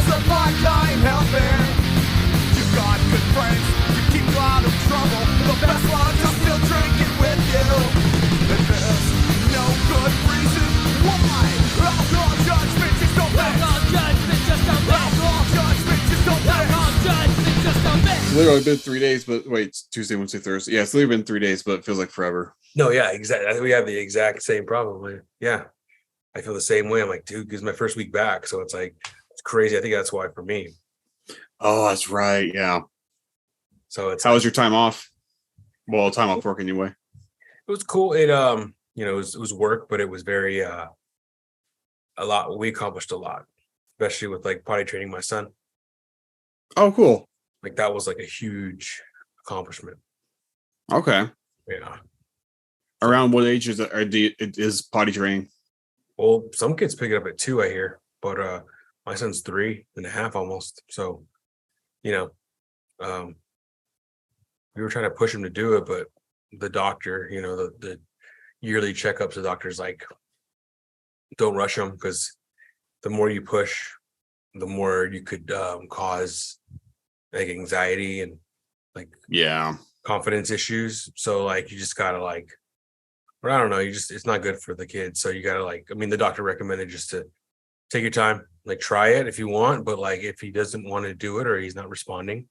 just a part-time helper. You got good friends to keep you out of trouble. The best ones are still drinking with you. And there's no good reason why. Alcohol judgment just don't mix. Alcohol judgment just don't mix. Alcohol judgment just don't mix. Alcohol judgment just don't mix. It's literally been 3 days, but wait, it's Tuesday, Wednesday, Thursday. Yeah, it's literally been 3 days, but it feels like forever. No, yeah, exactly. We have the exact same problem. Yeah, I feel the same way. I'm like, dude, because my first week back, so it's like it's crazy. I think that's why for me. Oh, that's right. Yeah. So it's How was your time off? Well, time off work anyway. It was cool. It it was work, but it was very a lot. We accomplished a lot, especially with like potty training my son. Oh, cool. Like that was like a huge accomplishment. Okay. Yeah. Around what age is potty training? Well, some kids pick it up at 2, I hear, but my son's 3.5 almost. So, we were trying to push him to do it, but the doctor, the yearly checkups, the doctor's like, don't rush him because the more you push, the more you could cause like anxiety and like confidence issues. So like you just gotta like, or I don't know, it's not good for the kids. So you gotta like, the doctor recommended just to take your time, like try it if you want, but like if he doesn't want to do it or he's not responding,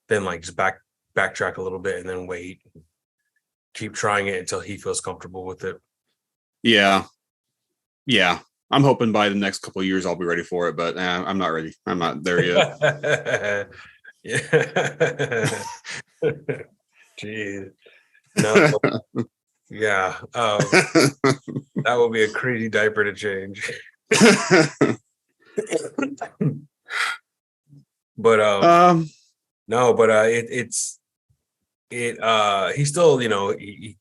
then like just backtrack a little bit and then wait, keep trying it until he feels comfortable with it. Yeah. I'm hoping by the next couple of years I'll be ready for it, but I'm not ready. I'm not there yet. Yeah. Jeez. No. Yeah. That will be a crazy diaper to change. But no, but it's he still, he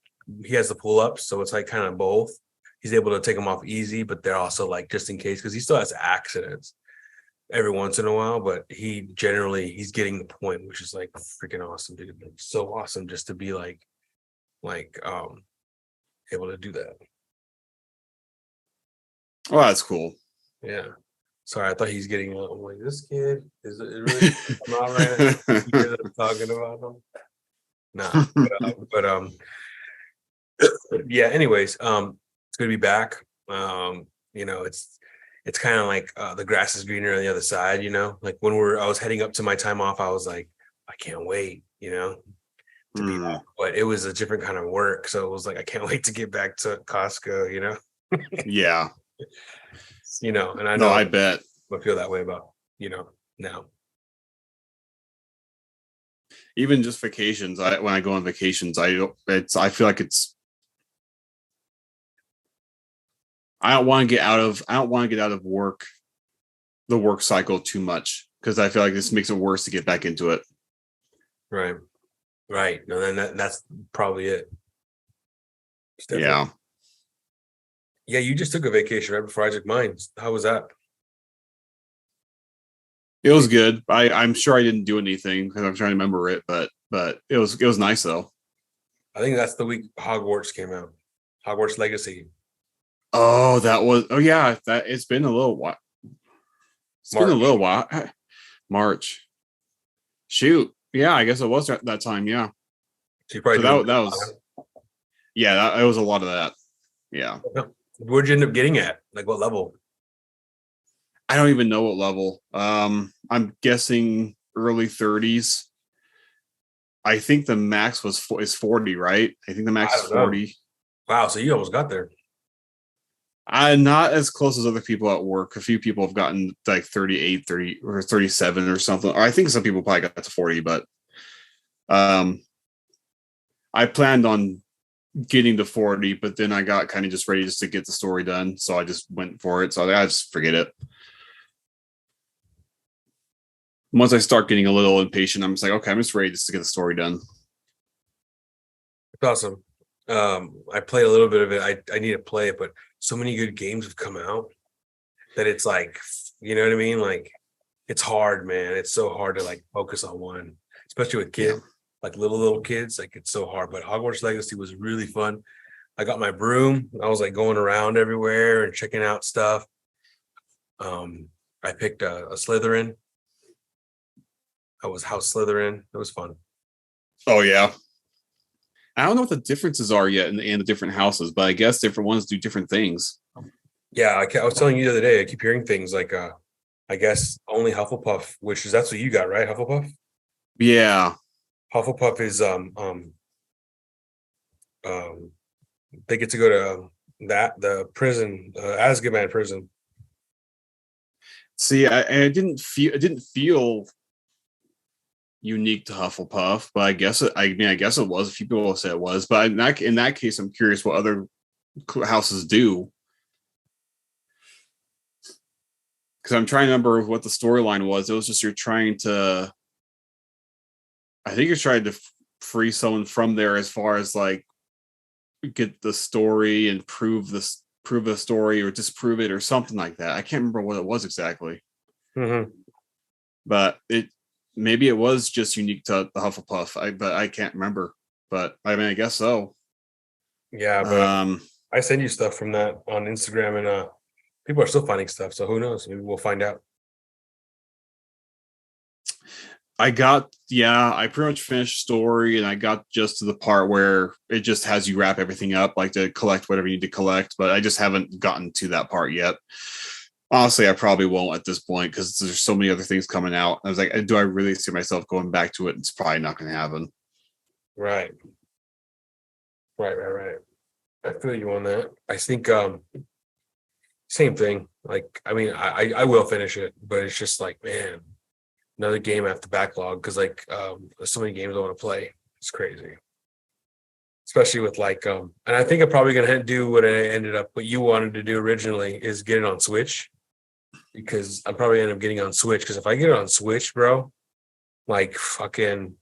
has the pull ups, so it's like kind of both. He's able to take them off easy, but they're also like just in case because he still has accidents every once in a while, but he's getting the point, which is like freaking awesome, dude. Like, so awesome just to be like able to do that. Well, that's cool. Yeah. Sorry, I thought he's getting out. I'm like, this kid is it really not right? I'm talking about him. No, but yeah. Anyways, it's good to be back. It's kind of like the grass is greener on the other side. Like when I was heading up to my time off, I was like, I can't wait. To be back. But it was a different kind of work, so it was like I can't wait to get back to Costco. Yeah. And I know I bet I feel that way about now. Even just vacations. When I go on vacations, I feel like I don't want to get out of work, the work cycle too much because I feel like this makes it worse to get back into it. Right. No, then that's probably it. Yeah. Yeah, you just took a vacation right before I took mine. How was that? It was good. I'm sure I didn't do anything because I'm trying to remember it, but it was nice though. I think that's the week Hogwarts came out. Hogwarts Legacy. Oh, yeah. It's been a little while. Been a little while. March. Shoot. Yeah, I guess it was that time. Yeah. So that was. Yeah, it was a lot of that. Yeah. Where'd you end up getting at? Like what level? I don't even know what level. I'm guessing early 30s. I think the max is 40, right? I think the max is 40. Wow, so you almost got there. I'm not as close as other people at work. A few people have gotten like 38, 30 or 37 or something. Or I think some people probably got to 40, but I planned on getting to 40, but then I got kind of just ready just to get the story done. So I just went for it. So I just forget it. Once I start getting a little impatient, I'm just like, okay, I'm just ready just to get the story done. It's awesome. I played a little bit of it. I need to play it, but so many good games have come out that it's like, you know what I mean? Like it's hard, man. It's so hard to like focus on one, especially with kids, like little kids. Like it's so hard. But Hogwarts Legacy was really fun. I got my broom. I was like going around everywhere and checking out stuff. I picked a Slytherin. I was House Slytherin. It was fun. Oh yeah. I don't know what the differences are yet in the different houses, but I guess different ones do different things. Yeah, I was telling you the other day. I keep hearing things like, I guess only Hufflepuff, which is that's what you got, right? Hufflepuff. Yeah. Hufflepuff is they get to go to the prison, Azkaban prison. See, I didn't feel unique to Hufflepuff, but I guess I guess it was. A few people say it was, but in that case, I'm curious what other houses do, because I'm trying to remember what the storyline was. It was just I think you're trying to free someone from there, as far as like get the story and prove the story or disprove it or something like that. I can't remember what it was exactly, but maybe it was just unique to the Hufflepuff. But I can't remember. But I mean, I guess so. Yeah, but I send you stuff from that on Instagram, and people are still finding stuff. So who knows? Maybe we'll find out. I pretty much finished story, and I got just to the part where it just has you wrap everything up, like to collect whatever you need to collect. But I just haven't gotten to that part yet. Honestly, I probably won't at this point, because there's so many other things coming out. I was like, do I really see myself going back to it? It's probably not going to happen. Right. I feel you on that. I think same thing. Like, I mean, I will finish it, but it's just like, man, another game I have to backlog, because like there's so many games I want to play. It's crazy. Especially with like and I think I'm probably gonna do what you wanted to do originally, is get it on Switch, because I'm probably end up getting on Switch, because if I get it on Switch, bro, like fucking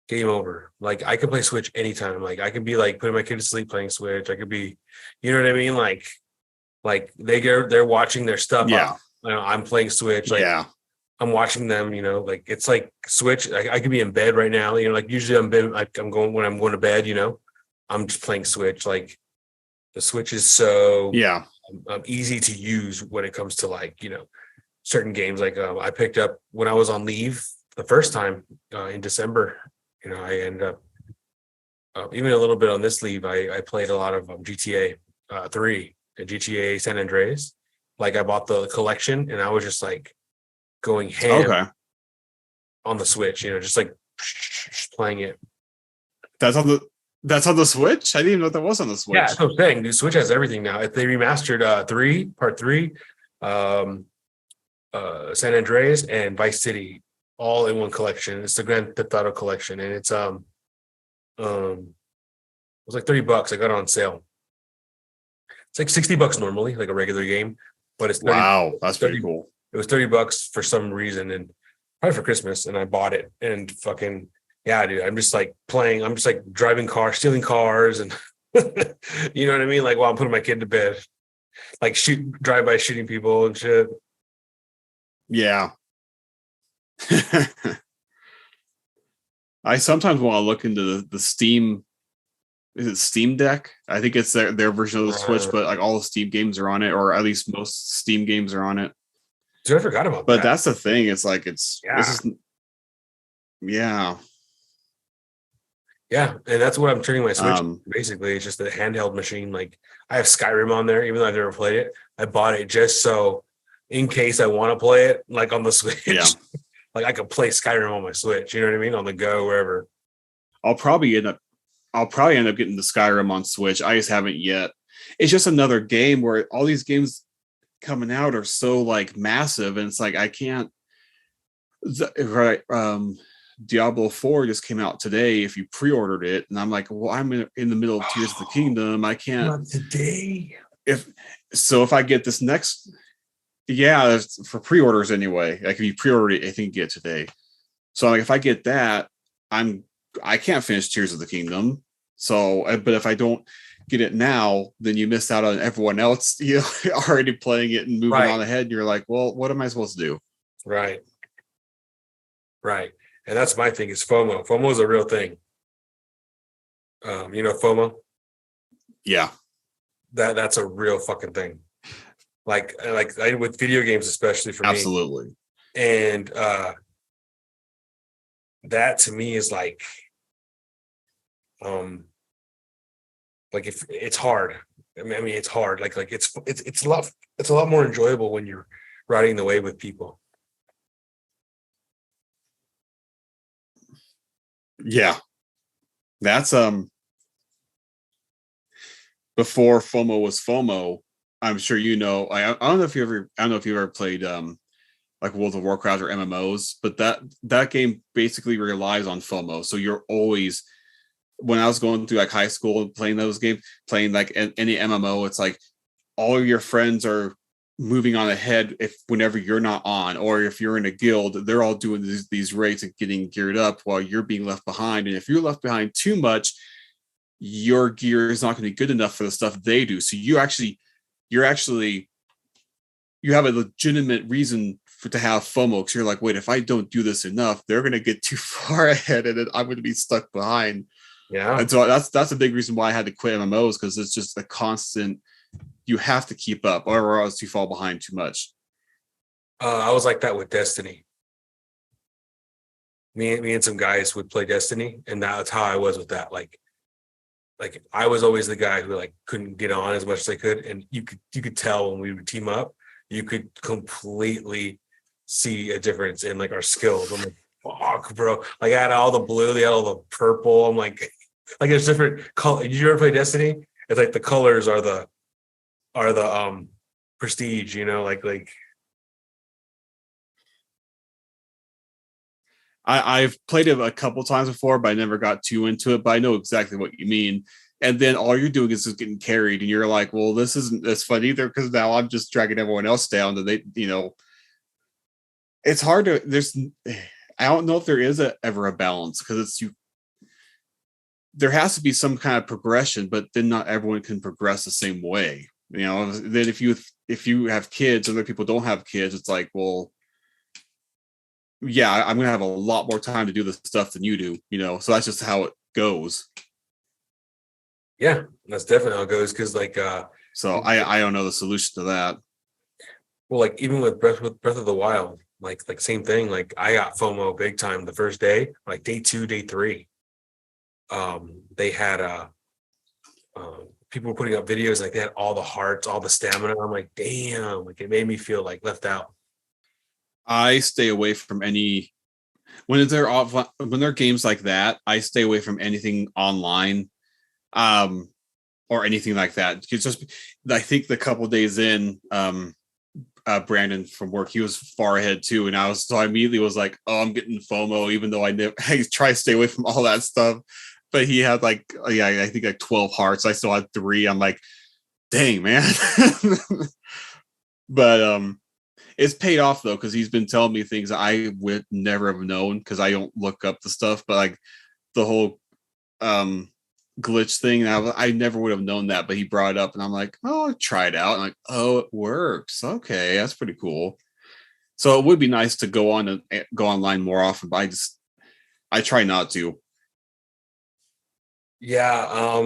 game over. Like I can play Switch anytime. Like I can be like putting my kid to sleep playing Switch. I could be, you know what I mean? Like they're watching their stuff. Yeah. I'm playing Switch. Like yeah. I'm watching them, like it's like Switch. I could be in bed right now, like usually I'm when I'm going to bed, I'm just playing Switch. Like the Switch is so easy to use when it comes to like, certain games. Like I picked up when I was on leave the first time in December, I ended up even a little bit on this leave. I played a lot of GTA 3 and GTA San Andreas. Like I bought the collection, and I was just like going ham on the Switch, just like just playing it. That's on the Switch? I didn't even know that was on the Switch. Yeah, that's what I'm saying. The Switch has everything now. If they remastered Part 3, San Andreas and Vice City all in one collection. It's the Grand Theft Auto collection, and it's it was like $30. I got it on sale. It's like $60 normally, like a regular game, but it's 30, wow, that's pretty cool. It was $30 for some reason, and probably for Christmas, and I bought it. And fucking yeah, dude, I'm just like playing. I'm just like driving cars, stealing cars, and you know what I mean. Like while I'm putting my kid to bed, like drive by shooting people and shit. Yeah. I sometimes want to look into the Steam. Is it Steam Deck? I think it's their version of the Switch, but like all the Steam games are on it, or at least most Steam games are on it. Dude, I forgot about that. But that's the thing. It's like yeah, and that's what I'm turning my Switch. Basically, it's just a handheld machine. Like I have Skyrim on there, even though I've never played it. I bought it just so, in case I want to play it, like on the Switch. Yeah. Like I could play Skyrim on my Switch. You know what I mean? On the go, wherever. I'll probably end up getting the Skyrim on Switch. I just haven't yet. It's just another game where all these games coming out are so like massive, and it's like I can't. Diablo 4 just came out today. If you pre-ordered it, and I'm like, well, I'm in the middle of Tears of the Kingdom. I can't. Not today. If I get this next. Yeah, for pre-orders anyway. Like if you pre-order it, I think you get it today. So like if I get that, I can't finish Tears of the Kingdom. So, but if I don't get it now, then you miss out on everyone else, already playing it and moving on ahead. And you're like, well, what am I supposed to do? Right. And that's my thing, is FOMO. FOMO is a real thing. FOMO? Yeah. That's a real fucking thing. like with video games, especially for me. Absolutely. And that to me is like if it's hard. I mean it's hard. Like it's a lot more enjoyable when you're riding the wave with people. Yeah. That's before FOMO was FOMO. I'm sure you know. I don't know if you ever played like World of Warcraft or MMOs, but that game basically relies on FOMO. So you're always, when I was going through like high school and playing those games, playing like any MMO, it's like all of your friends are moving on ahead if whenever you're not on, or if you're in a guild, they're all doing these raids and getting geared up while you're being left behind. And if you're left behind too much, your gear is not going to be good enough for the stuff they do. So you have a legitimate reason to have FOMO, because you're like, wait, if I don't do this enough, they're going to get too far ahead and then I'm going to be stuck behind. Yeah. And so that's a big reason why I had to quit MMOs, because it's just a constant, you have to keep up or else you fall behind too much. I was like that with Destiny. Me and some guys would play Destiny, and that's how I was with that. Like I was always the guy who like couldn't get on as much as I could, and you could tell when we would team up, you could completely see a difference in like our skills. I'm like, fuck, bro. Like I had all the blue, they had all the purple. I'm like there's different color. Did you ever play Destiny? It's like the colors are the prestige, you know, like I've played it a couple times before, but I never got too into it. But I know exactly what you mean. And then all you're doing is just getting carried, and you're like, well, this isn't as fun either, because now I'm just dragging everyone else down. And they, you know, it's hard to. I don't know if there is ever a balance, because it's you. There has to be some kind of progression, but then not everyone can progress the same way. You know, then if you have kids and other people don't have kids, it's like, well, yeah, I'm gonna have a lot more time to do this stuff than you do, you know. So that's just how it goes. yeah, that's definitely how it goes. Because like so I don't know the solution to that. well, like even with Breath of the Wild, like same thing. Like I got FOMO big time the first day, like day 2, day 3. They had people were putting up videos, like they had all the hearts, all the stamina. I'm like, damn, like it made me feel like left out. I stay away from any when they're games like that. I stay away from anything online, or anything like that. It's just, I think the couple days in, Brandon from work, he was far ahead too, and I immediately was like, oh, I'm getting FOMO, even though I try to stay away from all that stuff. But he had like, I think like 12 hearts. I still had 3. I'm like, dang, man. But it's paid off though, because he's been telling me things I would never have known, because I don't look up the stuff. But like the whole glitch thing, I never would have known that, but he brought it up, and I'm like, oh, I'll try it out. And like, oh, it works. Okay, that's pretty cool. So it would be nice to go online more often, but I try not to. Yeah,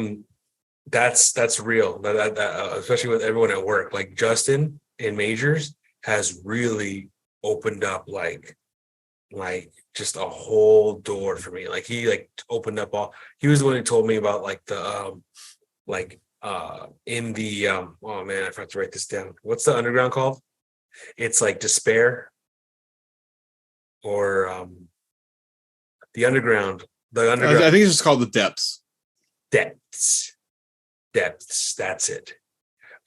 that's real. That especially with everyone at work, like Justin in majors has really opened up like just a whole door for me. Like he like opened up he was the one who told me about like the in the oh man, I forgot to write this down. What's the underground called? It's like despair, or the underground. I think it's just called the depths. Depths, that's it.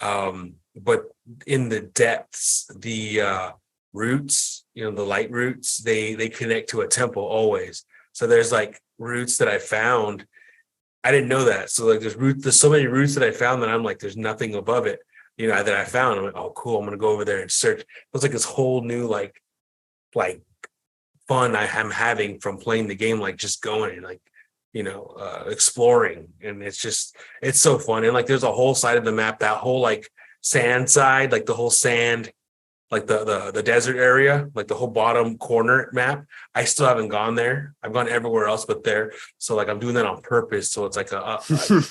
But in the depths, the roots, you know, the light roots, they connect to a temple always. So there's like roots that I found. I didn't know that. So like there's so many roots that I found that I'm like, there's nothing above it, you know, that I found. I'm like, oh cool, I'm gonna go over there and search. It was like this whole new like fun I'm having from playing the game, like just going and like, you know, exploring. And it's so fun. And like there's a whole side of the map, that whole like sand side, like the whole sand, like the desert area, like the whole bottom corner map. I still haven't gone there. I've gone everywhere else but there. So like I'm doing that on purpose. So it's like you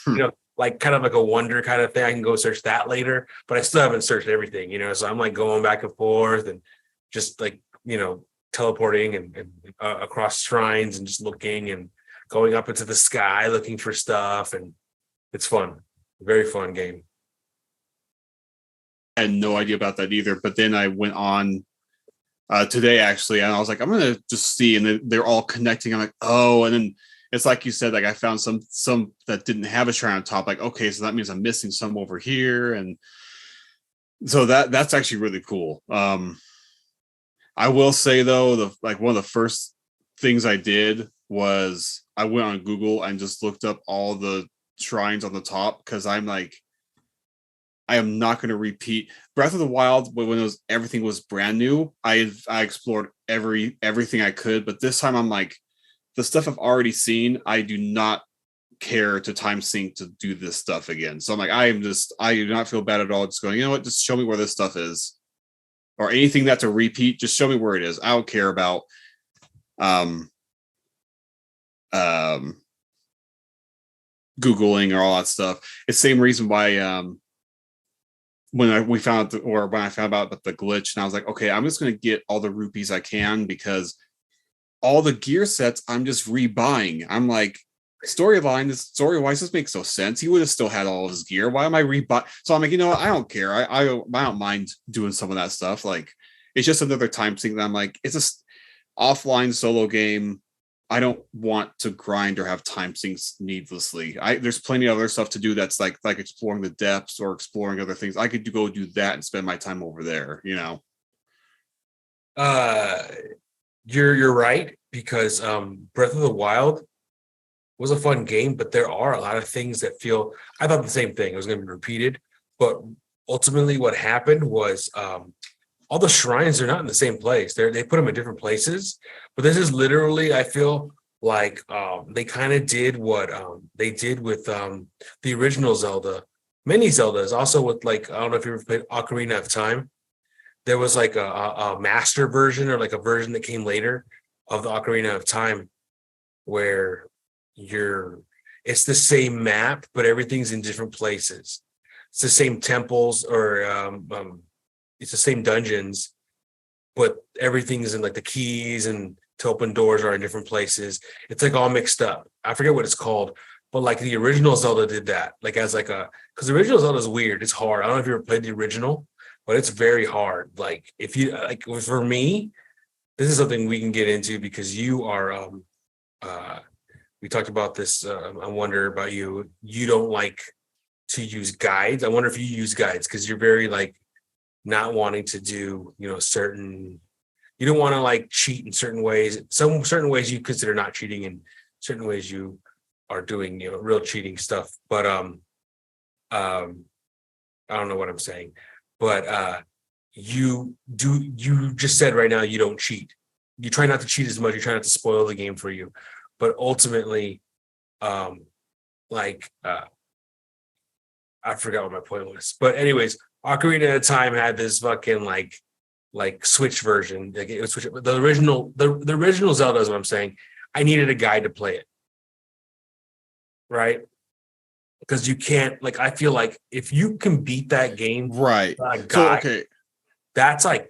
know, like kind of like a wonder kind of thing. I can go search that later, but I still haven't searched everything, so I'm like going back and forth and just like, teleporting and across shrines and just looking and going up into the sky, looking for stuff. And it's fun. Very fun game. I had no idea about that either. But then I went on today actually, and I was like, I'm gonna just see, and they're all connecting. I'm like, oh, and then it's like you said, like I found some that didn't have a shrine on top. Like, okay, so that means I'm missing some over here, and so that's actually really cool. I will say though, one of the first things I did was I went on Google and just looked up all the shrines on the top, because I'm like, I am not going to repeat Breath of the Wild when everything was brand new. I explored everything I could, but this time I'm like, the stuff I've already seen, I do not care to time sync to do this stuff again. So I'm like, I do not feel bad at all. Just going, you know what? Just show me where this stuff is, or anything that's a repeat. Just show me where it is. I don't care about Googling or all that stuff. It's the same reason why when I found out the glitch, and I was like, okay, I'm just going to get all the rupees I can, because all the gear sets I'm just rebuying. I'm like, story-wise, this makes no sense. He would have still had all of his gear. Why am I rebuy? So I'm like, you know what? I don't care. I don't mind doing some of that stuff. Like, it's just another time thing that I'm like, it's a offline solo game. I don't want to grind or have time sinks needlessly. There's plenty of other stuff to do that's like exploring the depths or exploring other things. I could go do that and spend my time over there, You're right, because Breath of the Wild was a fun game, but there are a lot of things that feel, I thought the same thing. It was going to be repeated, but ultimately what happened was all the shrines are not in the same place. They put them in different places, but this is literally, I feel like they kind of did what they did with the original Zelda, many Zeldas, also with like, I don't know if you ever played Ocarina of Time. There was like a master version, or like a version that came later of the Ocarina of Time, where it's the same map, but everything's in different places. It's the same temples, or it's the same dungeons, but everything's in like the keys and to open doors are in different places. It's like all mixed up. I forget what it's called, but like the original Zelda did that, like as like because the original Zelda is weird. It's hard. I don't know if you ever played the original, but it's very hard. Like if you like, for me, this is something we can get into, because you are we talked about this. I wonder about you. You don't like to use guides. I wonder if you use guides, because you're very like not wanting to do, certain, you don't want to like cheat in certain ways. Some certain ways you consider not cheating, and certain ways you are doing, real cheating stuff. But I don't know what I'm saying, but you just said right now you don't cheat. You try not to cheat as much. You try not to spoil the game for you. But ultimately, I forgot what my point was. But anyways, Ocarina of Time had this fucking like Switch version. Like it was Switch, the original Zelda is what I'm saying. I needed a guide to play it, right? Because you can't, like, I feel like if you can beat that game, right? Guide, so okay, that's like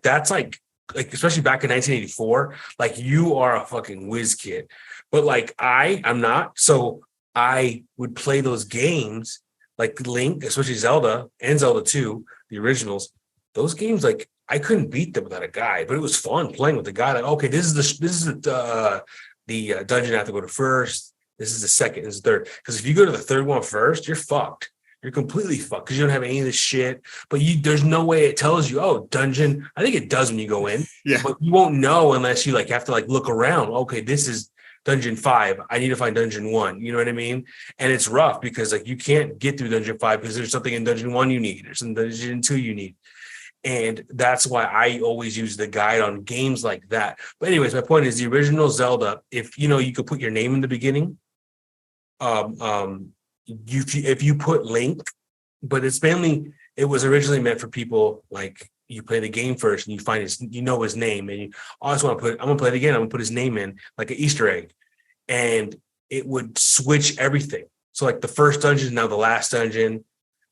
especially back in 1984, like you are a fucking whiz kid. But like I'm not, so I would play those games like Link, especially Zelda and Zelda 2, the originals. Those games, like I couldn't beat them without a guide, but it was fun playing with the guide. Like, okay, this is the dungeon I have to go to first. This is the second, this is the third. Because if you go to the third one first, you're fucked. You're completely fucked because you don't have any of this shit. But there's no way it tells you, oh, dungeon. I think it does when you go in. Yeah. But you won't know unless you like have to like look around. Okay, this is dungeon 5. I need to find dungeon 1. You know what I mean? And it's rough because like you can't get through dungeon 5 because there's something in dungeon 1 you need. There's something in dungeon 2 you need. And that's why I always use the guide on games like that. But anyways, my point is the original Zelda, if you could put your name in the beginning, if you put Link, but it was originally meant for people like you play the game first and you find his name and you always want to I'm gonna play it again. I'm gonna put his name in like an Easter egg, and it would switch everything. So like the first dungeon is now the last dungeon.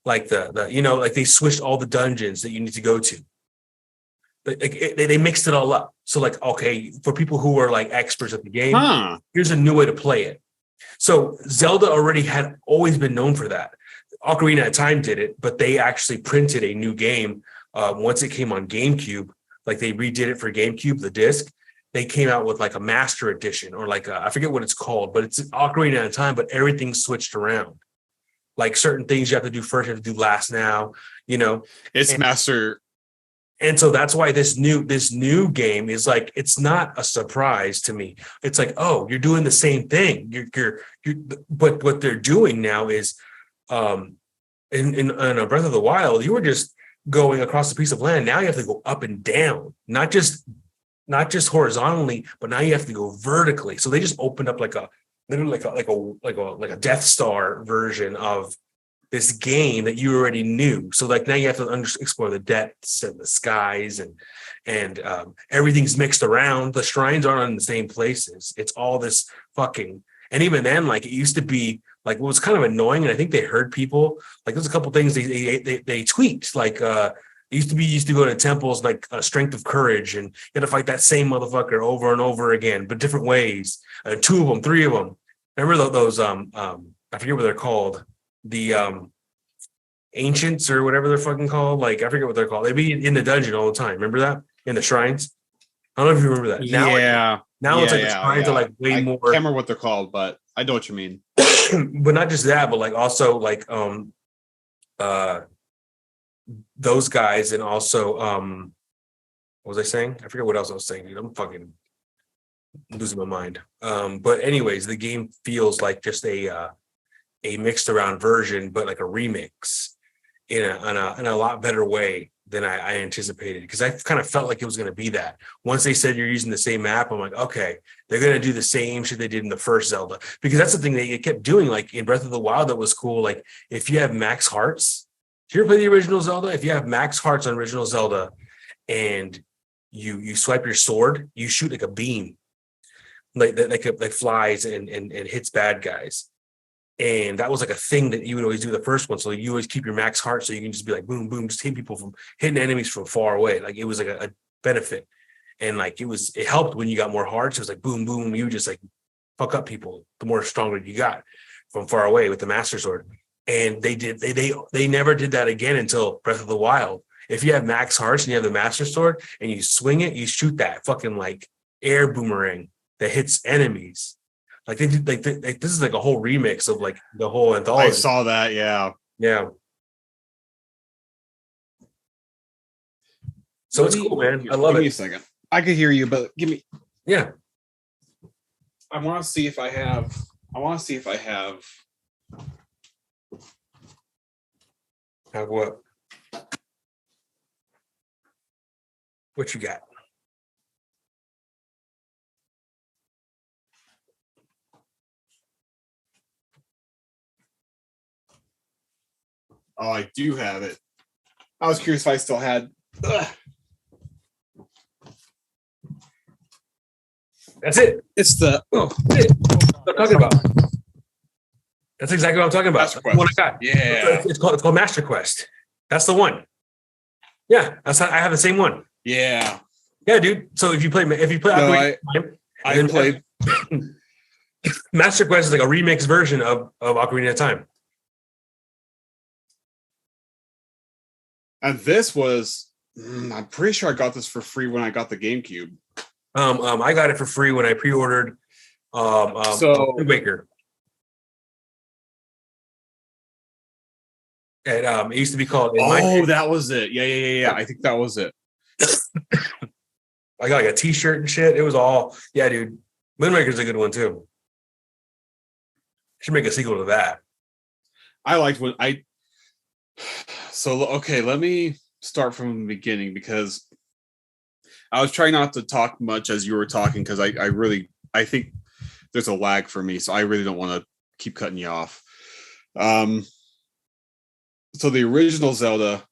Like the you know, like they switched all the dungeons that you need to go to. They mixed it all up. So like, okay, for people who are like experts at the game, here's a new way to play it. So Zelda already had always been known for that. Ocarina of Time did it, but they actually printed a new game once it came on GameCube. Like they redid it for GameCube, the disc. They came out with like a master edition or like I forget what it's called, but it's Ocarina of Time, but everything's switched around. Like certain things you have to do first, you have to do last now, you know. It's master. And so that's why this new game is like, it's not a surprise to me. It's like, oh, you're doing the same thing. But what they're doing now is in a Breath of the Wild, you were just going across a piece of land. Now you have to go up and down, not just horizontally, but now you have to go vertically. So they just opened up like a Death Star version of this game that you already knew. So like now you have to explore the depths and the skies and everything's mixed around. The shrines aren't in the same places. It's all this fucking, and even then, like it used to be like what was kind of annoying. And I think they heard people like there's a couple things they tweaked. Like it used to go to temples like strength of courage and you had to fight that same motherfucker over and over again, but different ways. 2 of them, 3 of them. Remember those I forget what they're called. The ancients or whatever they're fucking called, like I forget what they're called. They'd be in the dungeon all the time. Remember that in the shrines? I don't know if you remember that. Now, it's like the shrines are like way more. I can't remember what they're called, but I know what you mean. But not just that, but like also like those guys and also what was I saying? I forget what else I was saying, dude. I'm fucking losing my mind. But anyways, the game feels like just a mixed around version, but like a remix in a lot better way than I anticipated. Because I kind of felt like it was going to be that. Once they said you're using the same map, I'm like, okay, they're going to do the same shit they did in the first Zelda. Because that's the thing they kept doing, like in Breath of the Wild, that was cool. Like if you have max hearts, did you ever play the original Zelda? If you have max hearts on original Zelda and you swipe your sword, you shoot like a beam, like flies and hits bad guys. And that was like a thing that you would always do the first one. So you always keep your max heart so you can just be like, boom, boom, just hit people from hitting enemies from far away. Like it was like a benefit. And like it helped when you got more hearts. It was like, boom, boom. You just like fuck up people the more stronger you got from far away with the Master Sword. And they never did that again until Breath of the Wild. If you have max hearts and you have the Master Sword and you swing it, you shoot that fucking like air boomerang that hits enemies. Like they did, like this is like a whole remix of like the whole anthology. I saw that, yeah. So it's cool, man. I love it. Give me a second. I could hear you, but give me. Yeah. I want to see if I have. Have what? What you got? Oh, I do have it. I was curious if I still had. Ugh. That's it. It's the. Oh, that's it. What I'm talking about. That's exactly what I'm talking about. Master That's the one I Quest. got. Yeah. It's called Master Quest. That's the one. Yeah, I have the same one. Yeah. Yeah, dude. So if you play, I played. Master Quest is like a remix version of Ocarina of Time. And this was, I'm pretty sure I got this for free when I got the GameCube. I got it for free when I pre-ordered Wind Waker. And it used to be called. That was it. Yeah. I think that was it. I got like a T-shirt and shit. It was all, yeah, dude. Wind Waker's a good one too. Should make a sequel to that. I liked when I. So okay, let me start from the beginning because I was trying not to talk much as you were talking because I think there's a lag for me, so I really don't want to keep cutting you off. So the original Zelda,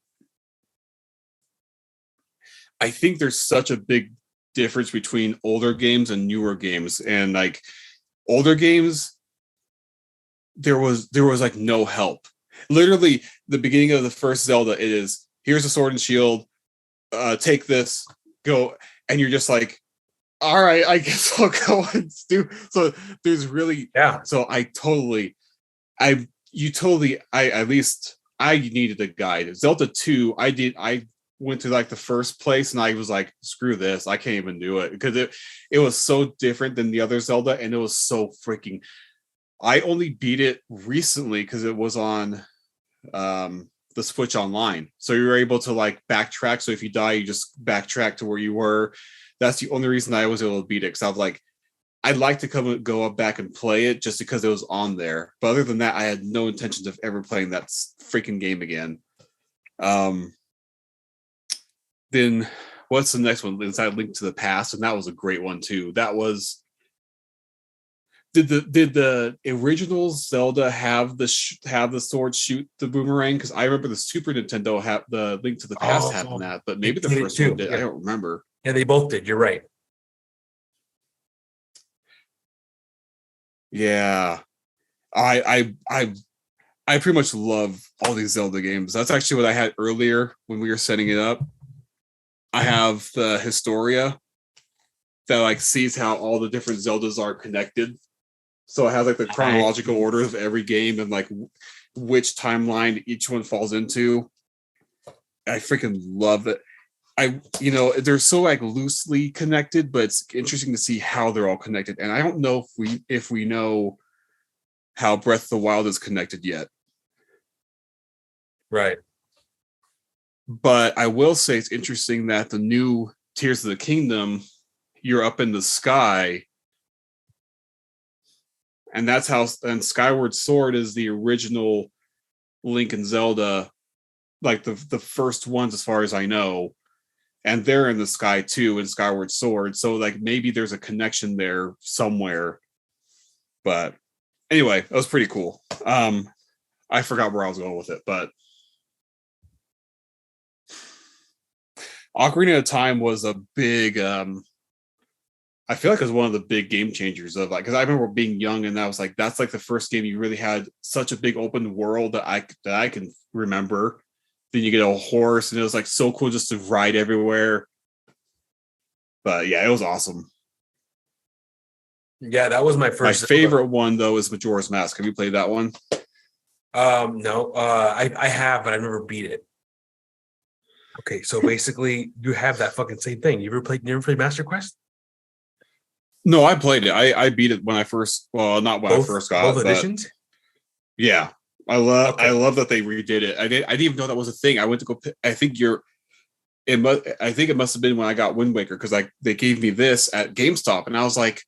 I think there's such a big difference between older games and newer games, and like older games, there was like no help. Literally, the beginning of the first Zelda, it is, here's a sword and shield, take this, go, and you're just like, all right, I guess I'll go and do. So there's really, Yeah. So I at least I needed a guide. Zelda 2, I went to like the first place and I was like, screw this, I can't even do it, because it was so different than the other Zelda, and it was so freaking. I only beat it recently because it was on the Switch Online, so you were able to like backtrack. So if you die, you just backtrack to where you were. That's the only reason I was able to beat it, because I was like, I'd like to go up back and play it just because it was on there. But other than that, I had no intentions of ever playing that freaking game again. Then what's the next one? Inside Link to the Past, and that was a great one too. That was. Did the original Zelda have the sword shoot the boomerang? Because I remember the Super Nintendo have the Link to the Past having that, but maybe the first one did. Yeah. I don't remember. Yeah, they both did. You're right. Yeah, I pretty much love all these Zelda games. That's actually what I had earlier when we were setting it up. I have the Historia that like sees how all the different Zeldas are connected. So it has like the chronological order of every game and like which timeline each one falls into. I freaking love it. They're so like loosely connected, but it's interesting to see how they're all connected. And I don't know if we know how Breath of the Wild is connected yet. Right. But I will say it's interesting that the new Tears of the Kingdom, you're up in the sky. And that's how, and Skyward Sword is the original Link and Zelda, like the first ones as far as I know. And they're in the sky too in Skyward Sword. So like maybe there's a connection there somewhere. But anyway, that was pretty cool. I forgot where I was going with it, but Ocarina of Time was a big I feel like it was one of the big game changers of like, because I remember being young and I was like, that's like the first game you really had such a big open world that I can remember. Then you get a horse and it was like so cool just to ride everywhere. But yeah, it was awesome. Yeah, that was my first. My favorite one though is Majora's Mask. Have you played that one? No. I have, but I've never beat it. Okay, so basically you have that fucking same thing. You ever played Master Quest? No, I played it. I beat it when I first, well, not when I first got both editions. Yeah, I love that they redid it. I didn't even know that was a thing. I went to go. I think it must have been when I got Wind Waker, because like they gave me this at GameStop, and I was like,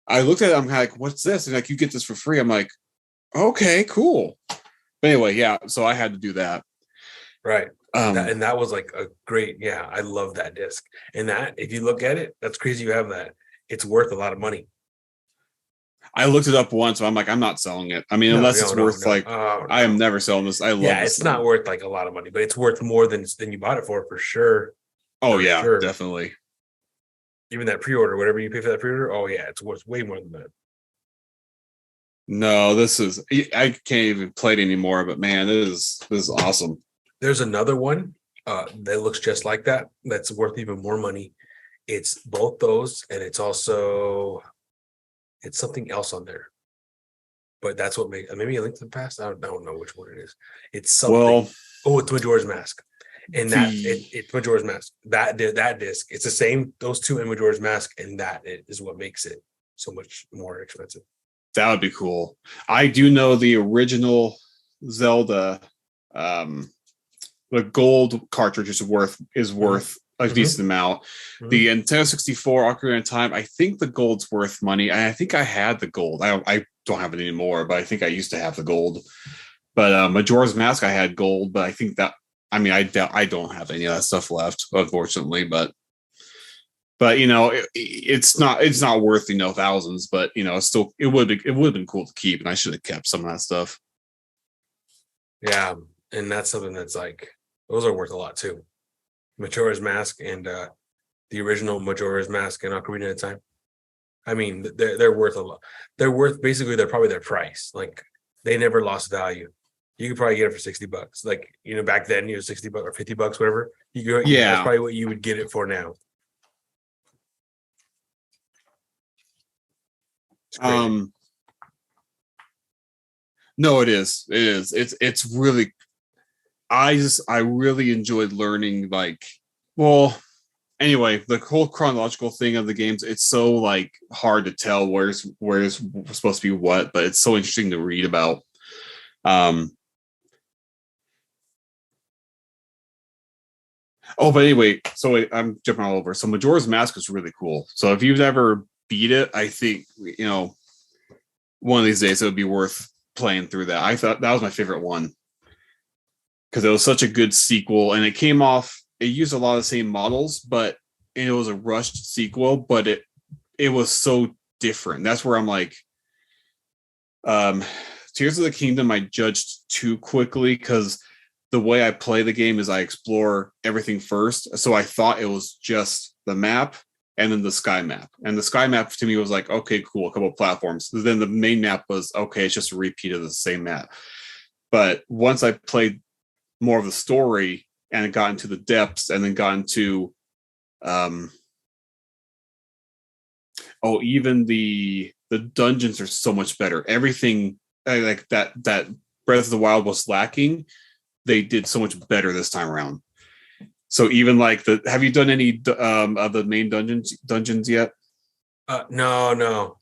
I looked at it. I'm like, what's this? And like, you get this for free. I'm like, okay, cool. But anyway, yeah. So I had to do that. Right. And that was like a great. Yeah, I love that disc. And that, if you look at it, that's crazy. You have that. It's worth a lot of money. I looked it up once, so I'm like, I'm not selling it. I mean, unless it's worth like, I am never selling this. I love. Yeah, it's not worth like a lot of money, but it's worth more than you bought it for sure. Oh yeah, sure. Definitely. Even that pre-order, whatever you pay for that pre-order, oh yeah, it's worth way more than that. No, I can't even play it anymore. But man, this is awesome. There's another one that looks just like that. That's worth even more money. It's both those, and it's something else on there. But that's what maybe a Link to the Past. I don't know which one it is. It's something. It's Majora's Mask, and it's Majora's Mask. That disc. It's the same. Those two in Majora's Mask, and that is what makes it so much more expensive. That would be cool. I do know the original Zelda, the gold cartridge is worth a decent amount. Mm-hmm. The Nintendo 64 Ocarina of Time, I think the gold's worth money. I think I had the gold. I don't have it anymore, but I think I used to have the gold. But Majora's Mask, I had gold, but I think that, I mean, I don't have any of that stuff left, unfortunately. But you know, it's not worth thousands, but you know, still it would have been cool to keep, and I should have kept some of that stuff. Yeah, and that's something that's like, those are worth a lot too. Majora's Mask and the original Majora's Mask and Ocarina of Time. I mean, they're worth a lot. They're worth basically, they're probably their price. Like they never lost value. You could probably get it for $60. Like, back then, $60 or $50, whatever. That's Yeah. probably what you would get it for now. It's crazy. No, it is. It is. It's really. I really enjoyed learning. Like, well, anyway, the whole chronological thing of the games. It's so like hard to tell where's supposed to be what, but it's so interesting to read about. Oh, but anyway, so I'm jumping all over. So Majora's Mask is really cool. So if you've ever beat it, I think one of these days it would be worth playing through that. I thought that was my favorite one because it was such a good sequel, and it came off. It used a lot of the same models, but it was a rushed sequel. But it was so different. That's where I'm like, Tears of the Kingdom, I judged too quickly because the way I play the game is I explore everything first. So I thought it was just the map and then the sky map. And the sky map to me was like, okay, cool, a couple of platforms. Then the main map was, okay, it's just a repeat of the same map. But once I played more of the story and it got into the depths and then got into, even the dungeons are so much better. Everything like that Breath of the Wild was lacking, they did so much better this time around. So even like have you done any of the main dungeons yet? No.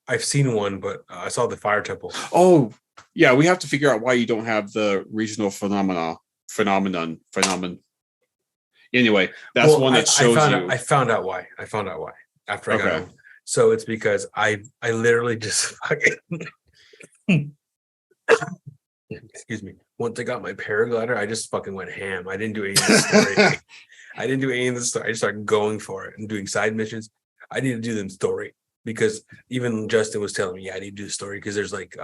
I've seen one, but I saw the Fire Temple. Oh, yeah, we have to figure out why you don't have the regional phenomenon. Anyway, that's one that shows you. I found out why after I got home. So it's because I literally just fucking excuse me. Once I got my paraglider, I just fucking went ham. I didn't do any of the story. I just started going for it and doing side missions. I need to do them story because even Justin was telling me, yeah, I need to do the story because there's like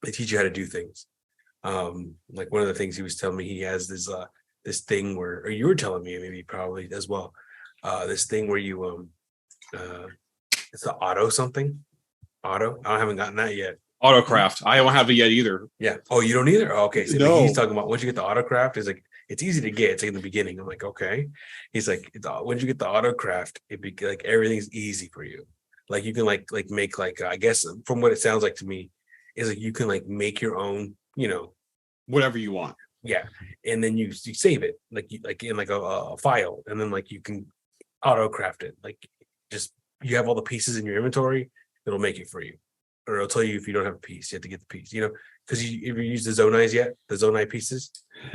they teach you how to do things. Like one of the things he was telling me, he has this thing where, or you were telling me maybe probably as well, this thing where you it's the auto something. Auto. I haven't gotten that yet. Autocraft. I don't have it yet either. Yeah. Oh, you don't either? Oh, okay. So no. He's talking about once you get the autocraft, it's like it's easy to get. It's like in the beginning. I'm like, okay. He's like, once you get the autocraft, it be like everything's easy for you. Like you can like make like I guess from what it sounds like to me, is like you can like make your own, whatever you want. Yeah. And then you save it like in like a file, and then like you can autocraft it. Like just you have all the pieces in your inventory, it'll make it for you. Or it'll tell you if you don't have a piece, you have to get the piece, because have you used the Zonais yet? The Zonai pieces?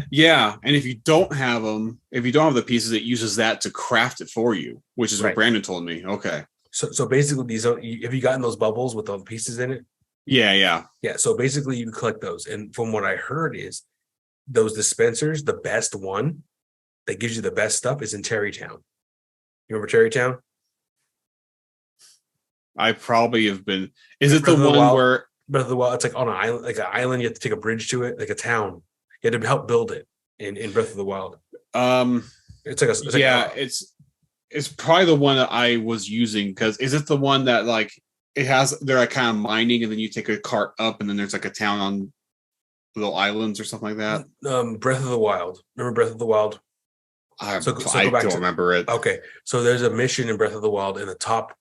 Yeah. And if you don't have them, if you don't have the pieces, it uses that to craft it for you, which is what Brandon told me. Okay. So basically, these have you gotten those bubbles with all the pieces in it? Yeah. So basically, you can collect those. And from what I heard is those dispensers, the best one that gives you the best stuff is in Terrytown. You remember Terrytown? I probably have been. Is it the one where Breath of the Wild? It's like on an island, like an island. You have to take a bridge to it, like a town. You had to help build it in Breath of the Wild. It's like it's probably the one that I was using because is it the one that like it has they're like kind of mining and then you take a cart up and then there's like a town on little islands or something like that? Breath of the Wild. Remember Breath of the Wild? I don't remember it. Okay, so there's a mission in Breath of the Wild in the top.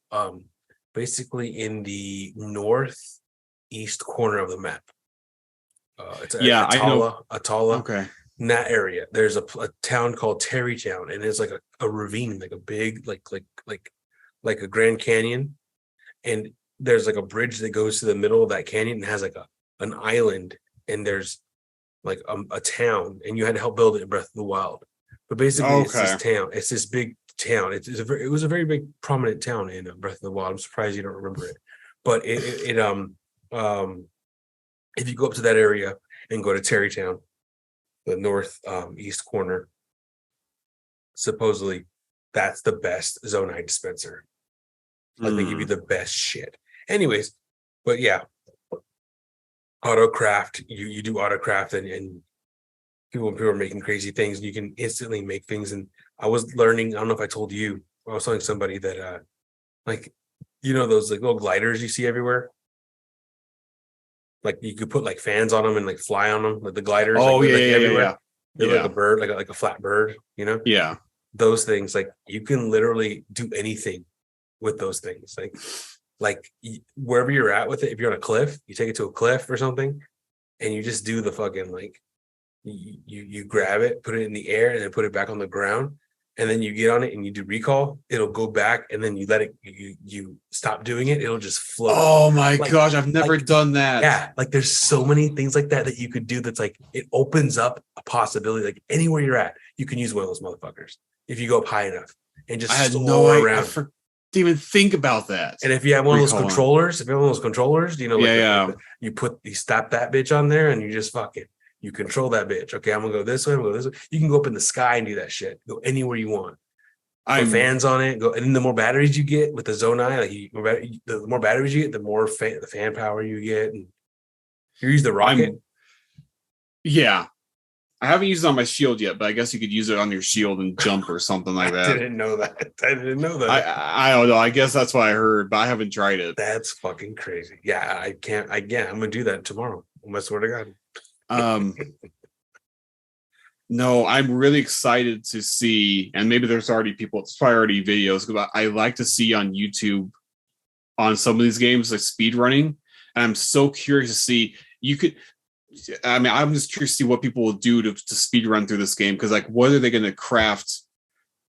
Basically in the northeast corner of the map. It's Atala. Okay. In that area, there's a town called Terrytown, and it's like a ravine, like a big, like a Grand Canyon, and there's like a bridge that goes to the middle of that canyon and has like an island, and there's like a town, and you had to help build it in Breath of the Wild. But basically, it's this town. It's this big town. It was a very big prominent town in Breath of the Wild. I'm surprised you don't remember it, but if you go up to that area and go to Terrytown, the north east corner, supposedly that's the best Zonai dispenser. Like they give you the best shit. Anyways, but yeah, autocraft. You do autocraft and people are making crazy things, and you can instantly make things. And I was learning, I don't know if I told you, I was telling somebody that those like little gliders you see everywhere. Like you could put like fans on them and like fly on them, like the gliders. Oh like, yeah, like yeah, everywhere. yeah, They're yeah, like a bird, like a flat bird, you know? yeah. Those things, like you can literally do anything with those things. Like wherever you're at with it, if you're on a cliff, you take it to a cliff or something, and you just do the fucking like you grab it, put it in the air, and then put it back on the ground, and then you get on it and you do recall. It'll go back, and then you let it. You stop doing it. It'll just float. Oh my Like- gosh, I've never like- done that. Yeah, like there's so many things like that you could do. That's like it opens up a possibility. Like anywhere you're at, you can use one of those motherfuckers if you go up high enough and just I had soar no idea. around. Didn't even think about that. And if you have one of those Recalling. controllers, you know, like Yeah. you slap that bitch on there and you just fuck it. You control that bitch. Okay, I'm gonna go this way. I'm gonna go this way. You can go up in the sky and do that shit. Go anywhere you want. Put fans on it. Go, and then the more batteries you get with the Zonai, like the more batteries you get, the more the fan power you get. And you use the rocket. Yeah. I haven't used it on my shield yet, but I guess you could use it on your shield and jump or something like that. I didn't know that. I don't know. I guess that's what I heard, but I haven't tried it. That's fucking crazy. Yeah, I can't. I'm gonna do that tomorrow. I swear to God. No, I'm really excited to see, and maybe there's already already videos, but I like to see on YouTube on some of these games like speed running. And I'm so curious to see. I'm just curious to see what people will do to speed run through this game, because like what are they going to craft?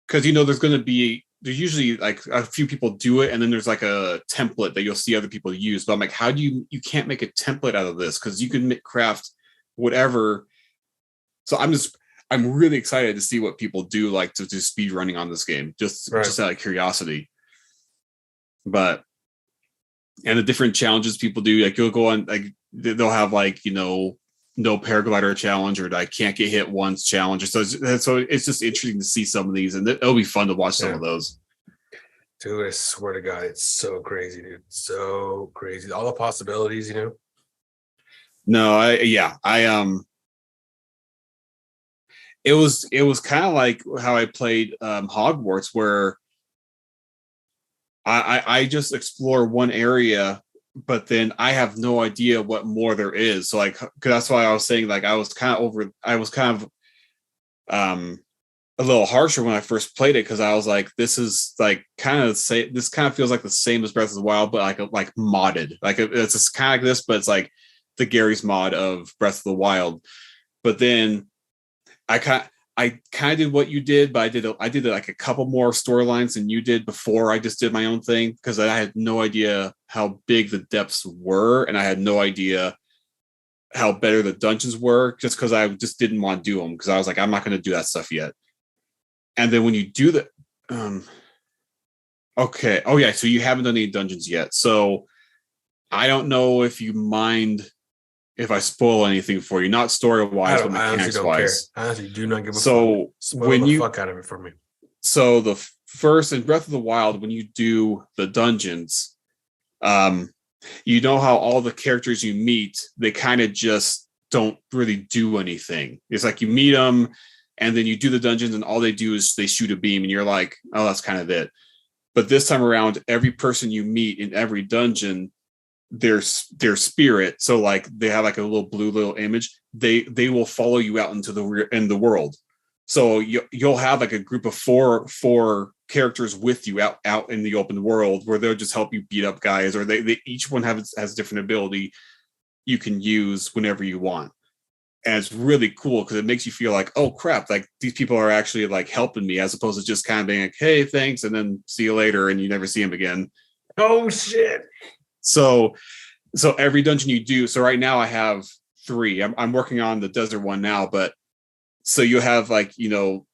Because there's usually like a few people do it, and then there's like a template that you'll see other people use. But I'm like, how do you can't make a template out of this, because you can craft whatever. So I'm really excited to see what people do, like to do speed running on this game, just out of curiosity. And the different challenges people do, like you'll go on, like they'll have like, you know, no paraglider challenge, or I can't get hit once challenge. So it's just interesting to see some of these, and it'll be fun to watch some of those. Dude, I swear to God, it's so crazy, dude. So crazy. All the possibilities, you know? No, it was kind of like how I played Hogwarts, where I just explore one area, but then I have no idea what more there is. So like, 'cause that's why I was saying, like, I was kind of a little harsher when I first played it, because I was like, this is like this kind of feels like the same as Breath of the Wild, but like modded. Like it's just kind of like this, but it's like the Gary's mod of Breath of the Wild. But then I kind of did what you did, but I did like a couple more storylines than you did before I just did my own thing, because I had no idea how big the depths were, and I had no idea how better the dungeons were, just because I just didn't want to do them, because I was like, I'm not going to do that stuff yet. And then when you do the okay, oh yeah, so you haven't done any dungeons yet, so I don't know if you mind if I spoil anything for you, not story wise, but mechanics wise. I honestly do not give a fuck. So Spoil the fuck out of it for me. So the first in Breath of the Wild, when you do the dungeons, you know how all the characters you meet, they kind of just don't really do anything. It's like you meet them, and then you do the dungeons, and all they do is they shoot a beam, and you're like, oh, that's kind of it. But this time around, every person you meet in every dungeon, their spirit, so like they have like a little image, they will follow you out into the world. So you'll have like a group of four characters with you out in the open world, where they'll just help you beat up guys, or they each one has a different ability you can use whenever you want. And it's really cool, because it makes you feel like, oh crap, like these people are actually like helping me, as opposed to just kind of being like, hey, thanks, and then see you later, and you never see them again. Oh shit. So every dungeon you do, so right now I have 3. I'm working on the desert one now, but so you have like, you know,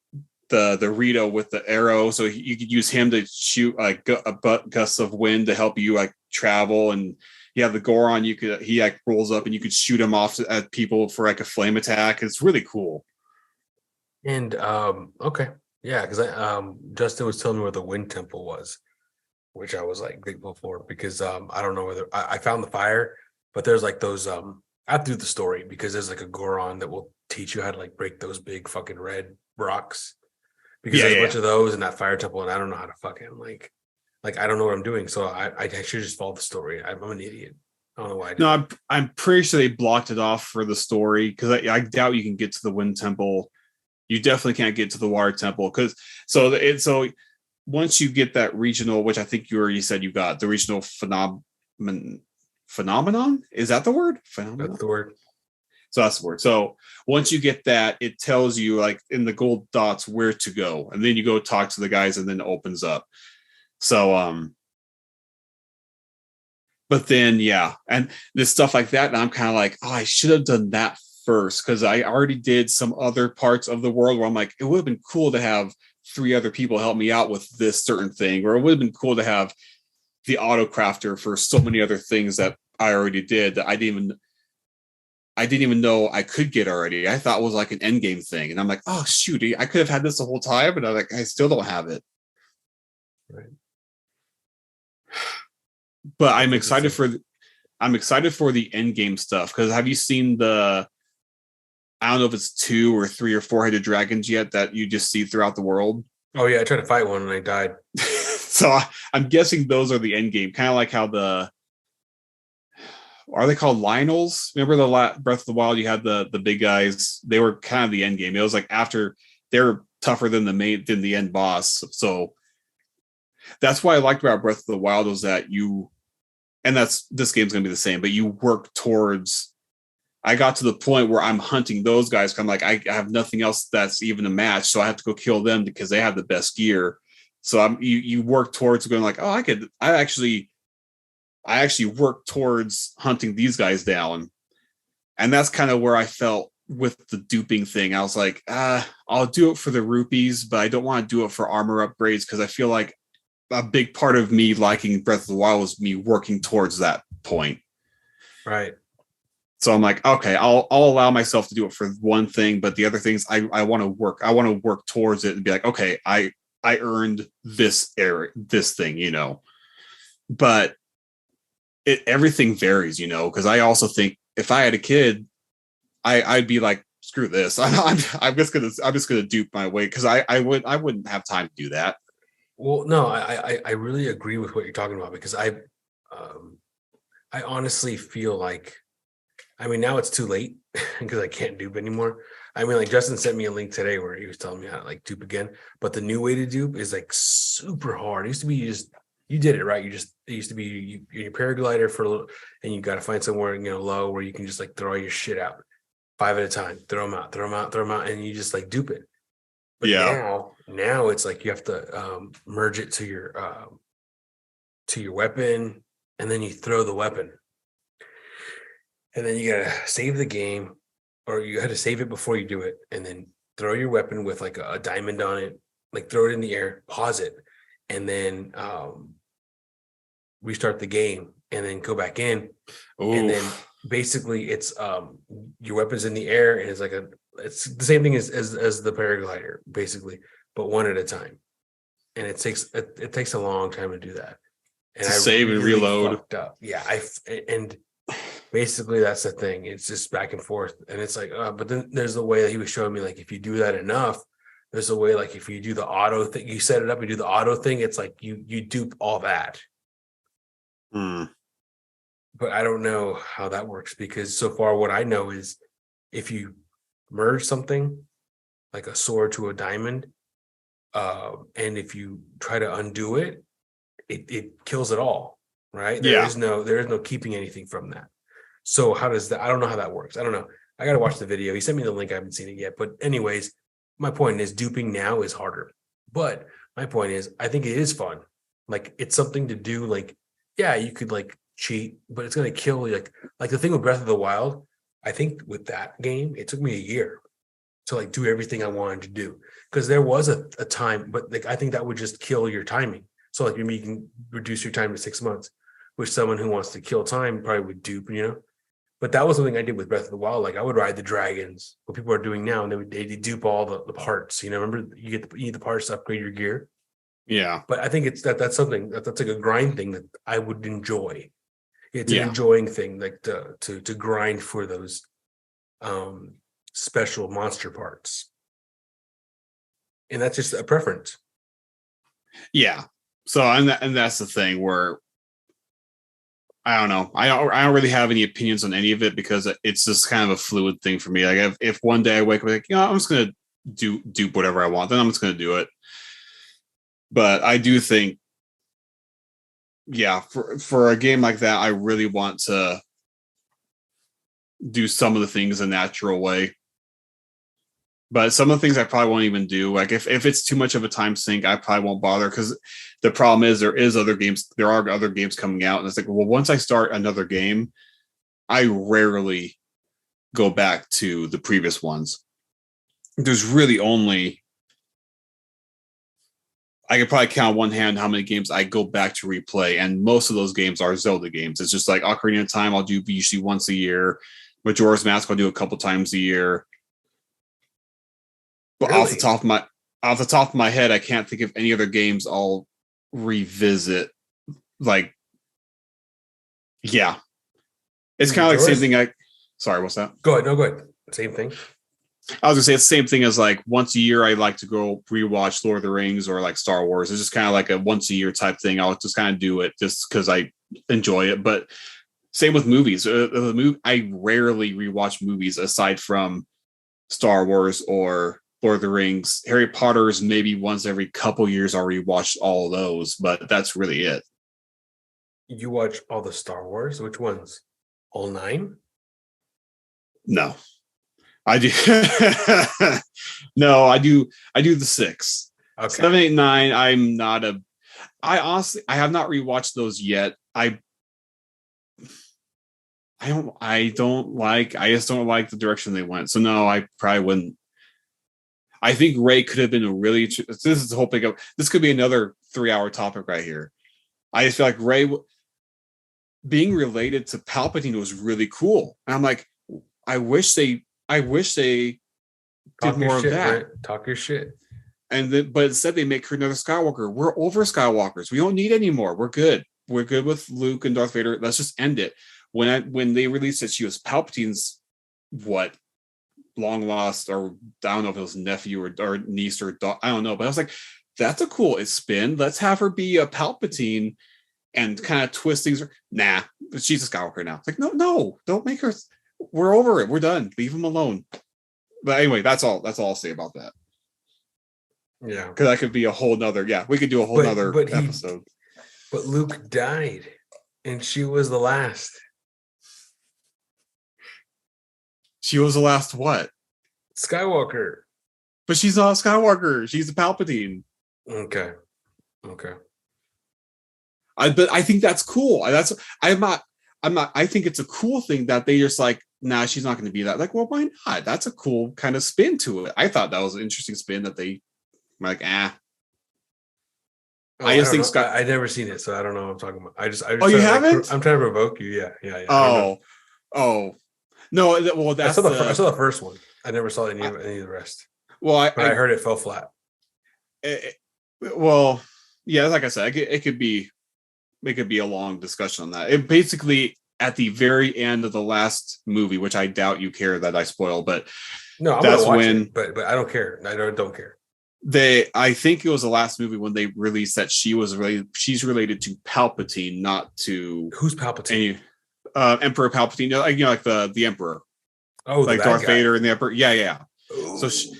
the Rito with the arrow, so you could use him to shoot like a gust of wind to help you like travel, and you have the Goron, he like rolls up and you could shoot him off at people for like a flame attack. It's really cool. And okay, yeah, because Justin was telling me where the Wind Temple was, which I was like grateful for, because I don't know whether I found the fire, but there's like those I have to do the story, because there's like a Goron that will teach you how to like break those big fucking red rocks, because there's a bunch of those in that fire temple, and I don't know how to fucking like I don't know what I'm doing, so I should just follow the story. I'm an idiot. I don't know why. No, I'm pretty sure they blocked it off for the story because I doubt you can get to the Wind Temple. You definitely can't get to the Water Temple because so once you get that regional, which I think you already said you got the regional phenomenon. Is that the word? Phenomenon? That's the word. So that's the word. So once you get that, it tells you like in the gold dots where to go, and then you go talk to the guys, and then it opens up. So but then yeah, and this stuff like that, and I'm kind of like, oh, I should have done that first because I already did some other parts of the world where I'm like, it would have been cool to have 3 other people help me out with this certain thing, or it would have been cool to have the auto crafter for so many other things that I already did that I didn't even know I could get already. I thought it was like an end game thing, and I'm like, oh shoot, I could have had this the whole time, and I'm like, I still don't have it. Right. But I'm excited for the end game stuff because have you seen I don't know if it's 2 or 3 or 4-headed dragons yet that you just see throughout the world. Oh yeah, I tried to fight one and I died. So I'm guessing those are the end game, kind of like how are they called Lionels? Remember the Breath of the Wild? You had the big guys. They were kind of the end game. It was like after they're tougher than the end boss. So that's why I liked about Breath of the Wild was that this game's gonna be the same, but you work towards. I got to the point where I'm hunting those guys. I'm like, I have nothing else that's even a match, so I have to go kill them because they have the best gear. So you work towards going like, oh, I actually work towards hunting these guys down. And that's kind of where I felt with the duping thing. I was like, I'll do it for the rupees, but I don't want to do it for armor upgrades because I feel like a big part of me liking Breath of the Wild was me working towards that point. Right. So I'm like, okay, I'll allow myself to do it for one thing, but the other things I want to work. I want to work towards it and be like, okay, I earned this thing, But everything varies, because I also think if I had a kid, I'd be like, screw this. I'm just gonna dupe my way because I wouldn't have time to do that. Well, no, I really agree with what you're talking about because I honestly feel like, now it's too late because I can't dupe anymore. Like Justin sent me a link today where he was telling me how to like dupe again, but the new way to dupe is like super hard. It used to be you did it right. It used to be your paraglider for a little, and you got to find somewhere low where you can just like throw your shit out 5 at a time, throw them out, and you just like dupe it. But now it's like you have to merge it to your weapon, and then you throw the weapon, and then you gotta save the game, or you had to save it before you do it, and then throw your weapon with like a diamond on it, like throw it in the air, pause it, and then restart the game, and then go back in. Ooh. And then basically it's your weapon's in the air, and it's the same thing as the paraglider, basically, but one at a time. And it takes a long time to do that. And to save and reload. Yeah, and basically that's the thing. It's just back and forth, and it's like, but then there's the way that he was showing me, like if you do that enough, there's a way, like if you do the auto thing, you set it up, you do the auto thing, it's like you dupe all that. But I don't know how that works because so far what I know is if you merge something like a sword to a diamond, and if you try to undo it, it kills it all, right? There is no keeping anything from that. So how does that? I don't know how that works. I don't know. I got to watch the video. He sent me the link. I haven't seen it yet. But anyways, my point is duping now is harder. But my point is, I think it is fun. Like it's something to do. Like, yeah, you could like cheat, but it's gonna kill you. Like the thing with Breath of the Wild. I think with that game, it took me a year to like do everything I wanted to do because there was a time, but like I think that would just kill your timing. So like maybe you can reduce your time to 6 months, which someone who wants to kill time probably would dupe, But that was something I did with Breath of the Wild. Like I would ride the dragons, what people are doing now, and they dupe all the parts. Remember you need the parts to upgrade your gear. Yeah, but I think it's that's something that's like a grind thing that I would enjoy. It's an enjoying thing, like to grind for those special monster parts, and that's just a preference. Yeah. So and that's the thing where I don't know. I don't really have any opinions on any of it because it's just kind of a fluid thing for me. Like if one day I wake up like, I'm just gonna do whatever I want, then I'm just gonna do it. But I do think, yeah, for a game like that, I really want to do some of the things a natural way. But some of the things I probably won't even do. Like if it's too much of a time sink, I probably won't bother because the problem is there are other games coming out. And it's like, well, once I start another game, I rarely go back to the previous ones. There's really only, I could probably count on one hand how many games I go back to replay. And most of those games are Zelda games. It's just like Ocarina of Time, I'll do usually once a year. Majora's Mask, I'll do a couple times a year. But Really? off the top of my head, I can't think of any other games I'll revisit. Like, yeah, it's kind of like the same thing. Sorry, what's that? Go ahead. No, go ahead. Same thing. I was gonna say it's the same thing as like once a year I like to go rewatch Lord of the Rings or like Star Wars. It's just kind of like a once a year type thing. I'll just kind of do it just because I enjoy it. But same with movies. I rarely rewatch movies aside from Star Wars or Lord of the Rings. Harry Potter's maybe once every couple years I'll rewatch all of those, but that's really it. You watch all the Star Wars? Which ones? All 9? No, I do. No, I do the 6. Okay. 7, 8, 9. I honestly have not rewatched those yet. I just don't like the direction they went. So no, I probably wouldn't. I think Rey could have been a really. This is the whole thing. This could be another 3-hour topic right here. I just feel like Rey being related to Palpatine was really cool, and I'm like, I wish they did more of that. Brent. Talk your shit. But instead they make her another Skywalker. We're over Skywalkers. We don't need any more. We're good. We're good with Luke and Darth Vader. Let's just end it. When they released that she was Palpatine's long lost, or I don't know if it was nephew or niece or daughter, I don't know, but I was like, that's a cool spin. Let's have her be a Palpatine and kind of twist things. Nah, she's a Skywalker now. It's like, no, don't make her. We're over it. We're done. Leave him alone. But anyway, that's all I'll say about that. Yeah, because that could be a whole nother. Yeah, we could do a whole nother episode. But Luke died, and she was the last. She was the last what? Skywalker. But she's not a Skywalker. She's a Palpatine. Okay. But I think that's cool. I'm not. I think it's a cool thing that they just like, nah, she's not going to be that. Like, well, why not? That's a cool kind of spin to it. I thought that was an interesting spin that they were like, Oh, I just think I never seen it, so I don't know what I'm talking about. I just oh, you haven't? I'm trying to provoke you. Yeah. Oh. No, well, I saw the first one. I never saw any of the rest. Well, I heard it fell flat. Well, yeah, like I said, it could be a long discussion on that. It basically at the very end of the last movie, which I doubt you care that I spoil, but no, I'm that's gonna watch when. It, but I don't care. I don't care. I think it was the last movie when they released that she's related to Palpatine, not to who's Palpatine? Emperor Palpatine, like the Emperor. Oh, like Darth Vader and the Emperor. Yeah. Ooh. So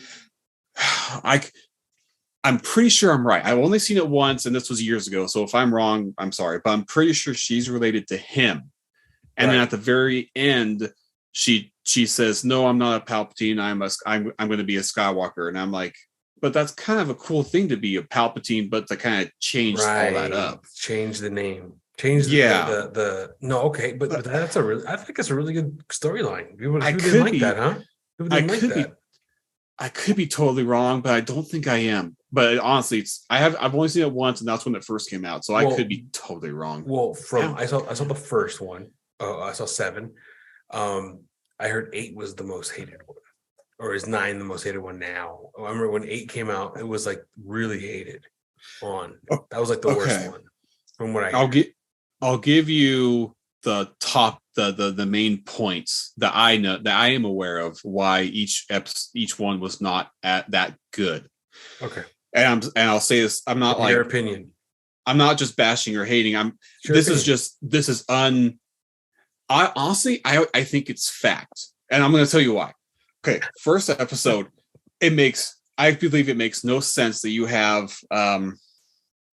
I'm pretty sure I'm right. I've only seen it once, and this was years ago. So if I'm wrong, I'm sorry, but I'm pretty sure she's related to him. And then at the very end, she says, "No, I'm not a Palpatine. I'm going to be a Skywalker." And I'm like, but that's kind of a cool thing to be a Palpatine, but to kind of change all that up, change the name, change the no, okay, but that's I think it's a really good storyline. People didn't like that, huh? People didn't like that. I could be totally wrong, but I don't think I am. But honestly, I've only seen it once, and that's when it first came out. So I could be totally wrong. Well, I saw the first one. I saw 7. I heard 8 was the most hated one, or is 9 the most hated one now? I remember when 8 came out, it was like really hated on. That was like the worst one from what I'll give you the top the main points that I know that I am aware of why each one was not at that good. Okay. And I'll say this, I'm not like your opinion. I'm not just bashing or hating. I honestly, I think it's fact. And I'm going to tell you why. Okay. First episode, I believe it makes no sense that you have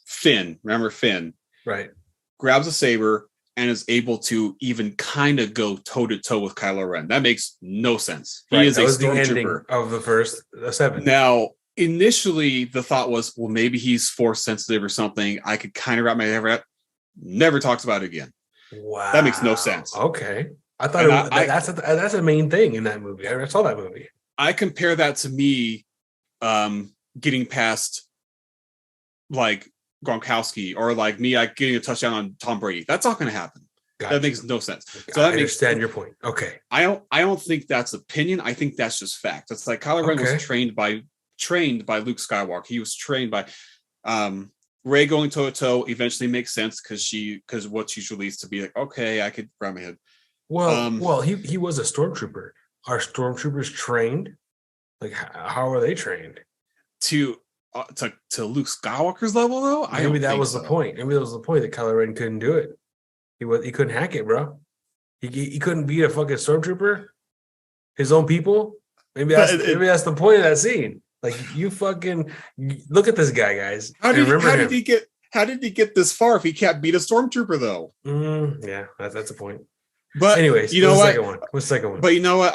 Finn, remember Finn? Right. Grabs a saber and is able to even kind of go toe to toe with Kylo Ren. That makes no sense. He is a stormtrooper of the first 7. Now, initially, the thought was, well, maybe he's force sensitive or something. I could kind of wrap my head around. Never talks about it again. Wow, that makes no sense. Okay, I thought that's a main thing in that movie. I saw that movie. I compare that to me getting past like Gronkowski or like me getting a touchdown on Tom Brady. That's not going to happen. Gotcha. That makes no sense. So I understand your point. Okay. I don't think that's opinion. I think that's just fact. It's like Kylo Ren was trained by Luke Skywalker. He was trained by Rey going toe to toe. Eventually makes sense because what she's released to be like, okay, I could grab my head. Well, he was a stormtrooper. Are stormtroopers trained? Like, how are they trained? To Luke Skywalker's level though? Maybe that was the point. Maybe that was the point that Kylo Ren couldn't do it. He couldn't hack it, bro. He couldn't beat a fucking stormtrooper, his own people. Maybe that's the point of that scene. Like, you fucking look at this guy, guys. How did he get this far if he can't beat a stormtrooper though? Yeah, that's a point. But anyways, you know what? What's the second one? But you know what?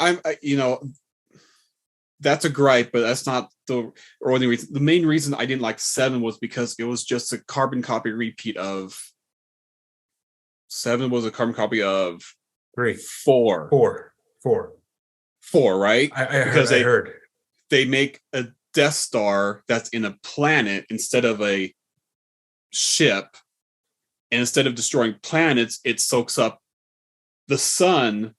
That's a gripe, but that's not the only reason. The main reason I didn't like 7 was because it was just a carbon copy repeat of 7 was a carbon copy of 3, 4, right? I heard they make a Death Star that's in a planet instead of a ship, and instead of destroying planets, it soaks up the sun.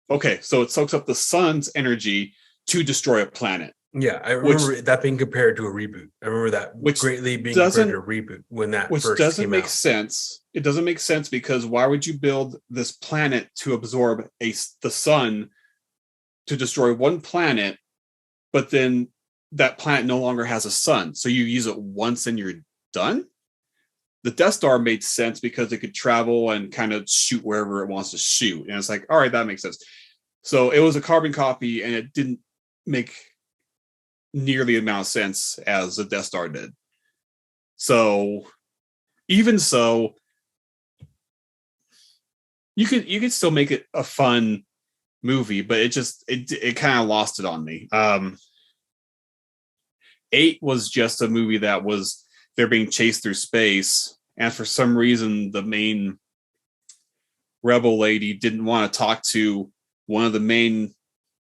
Okay, so it soaks up the sun's energy to destroy a planet. Yeah, I remember that being compared to a reboot. I remember that greatly being compared to a reboot when that first doesn't came make out. sense. It doesn't make sense because why would you build this planet to absorb the sun to destroy one planet, but then that planet no longer has a sun, so you use it once and you're done? The Death Star made sense because it could travel and kind of shoot wherever it wants to shoot, and it's like, all right, that makes sense. So it was a carbon copy, and it didn't make nearly the amount of sense as the Death Star did. So even so, you could still make it a fun movie, but it kind of lost it on me. 8 was just a movie that was they're being chased through space, and for some reason the main rebel lady didn't want to talk to one of the main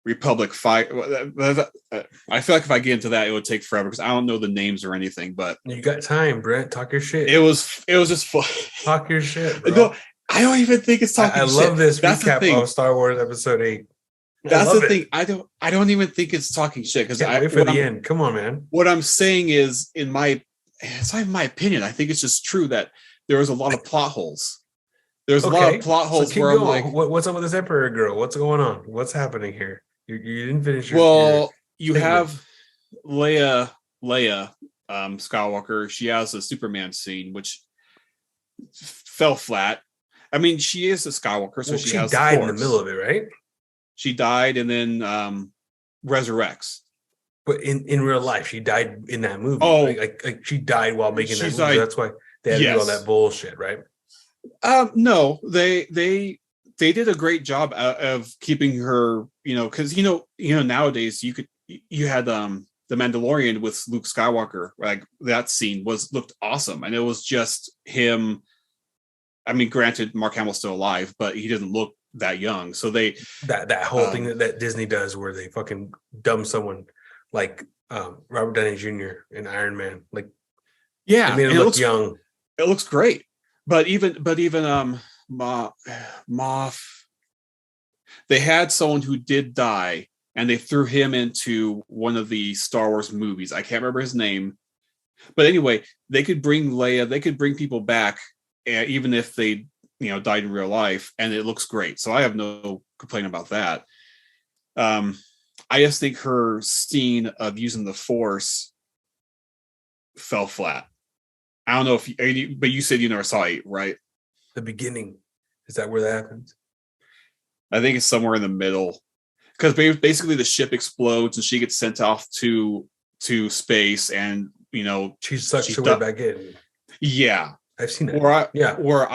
Republic fight. I feel like if I get into that, it would take forever because I don't know the names or anything. But you got time, Brent. Talk your shit. It was just fun. Talk your shit, bro. No, I don't even think it's talking shit. I love this recap of Star Wars Episode 8. That's the thing. I don't even think it's talking shit because I wait for the end. Come on, man. What I'm saying is, it's not even my opinion. I think it's just true that there was a lot of plot holes. There's a lot of plot holes where I'm like, what's up with this Emperor girl? What's going on? What's happening here? You didn't finish you have Leia Skywalker. She has a Superman scene which fell flat. I mean, she is a Skywalker, so she has died in the middle of it, right? She died and then resurrects. But in real life, she died in that movie. Oh, like she died while making that movie. Died, that's why they had to do all that bullshit, right? No, they did a great job of keeping her, because nowadays you had the Mandalorian with Luke Skywalker, like that scene looked awesome, and it was just him. I mean, granted, Mark Hamill's still alive, but he didn't look that young. So that whole thing that Disney does, where they fucking dumb someone like Robert Downey Jr. in Iron Man, like they made him look young. It looks great, but even Moff, they had someone who did die, and they threw him into one of the Star Wars movies. I can't remember his name, but anyway, they could bring Leia, they could bring people back, even if they died in real life, and it looks great. So I have no complaint about that. I just think her scene of using the Force fell flat. I don't know if but you said you never saw 8, right? The beginning. Is that where that happens? I think it's somewhere in the middle. Because basically the ship explodes and she gets sent off to space, and She sucks her way back in. Yeah. I've seen that. Where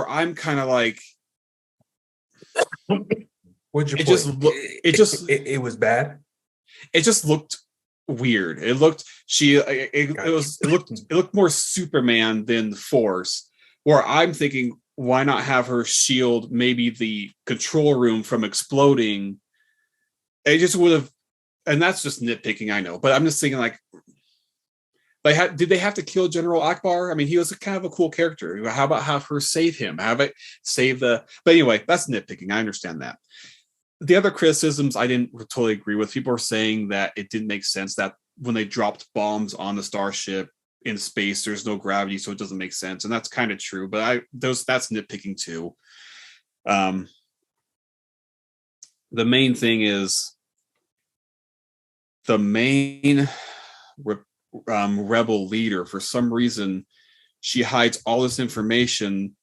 I'm kind of like, what's your point? It was bad. It just looked weird. It looked it looked more Superman than the Force. Where I'm thinking, why not have her shield maybe the control room from exploding? It just would have, and that's just nitpicking, I know, but I'm just thinking like did they have to kill General Akbar? I mean, he was kind of a cool character. How about have her save him? Have it save the? But anyway, that's nitpicking. I understand that. The other criticisms I didn't totally agree with. People are saying that it didn't make sense that when they dropped bombs on the starship in space, there's no gravity, so it doesn't make sense, and that's kind of true. But that's nitpicking too. The main thing is the main rebel leader. For some reason, she hides all this information.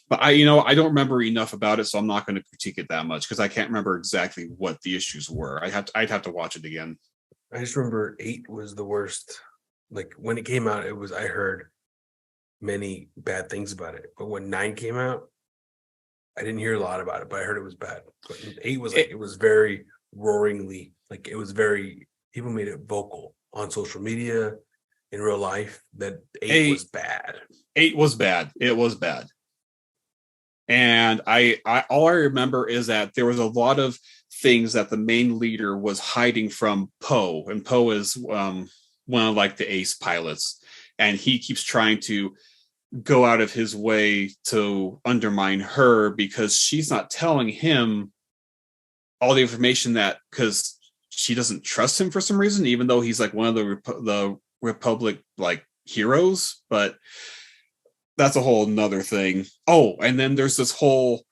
But I don't remember enough about it, so I'm not going to critique it that much because I can't remember exactly what the issues were. I'd have to watch it again. I just remember 8 was the worst. Like when it came out, I heard many bad things about it. But when 9 came out, I didn't hear a lot about it, but I heard it was bad. But 8 was it was very roaringly, like it was very, people made it vocal on social media, in real life, that 8 was bad. 8 was bad. It was bad. And I all I remember is that there was a lot of things that the main leader was hiding from Poe, and Poe is one of like the ace pilots, and he keeps trying to go out of his way to undermine her because she's not telling him all the information because she doesn't trust him for some reason, even though he's like one of the Republic like heroes. But that's a whole nother thing. Oh, and then there's this whole,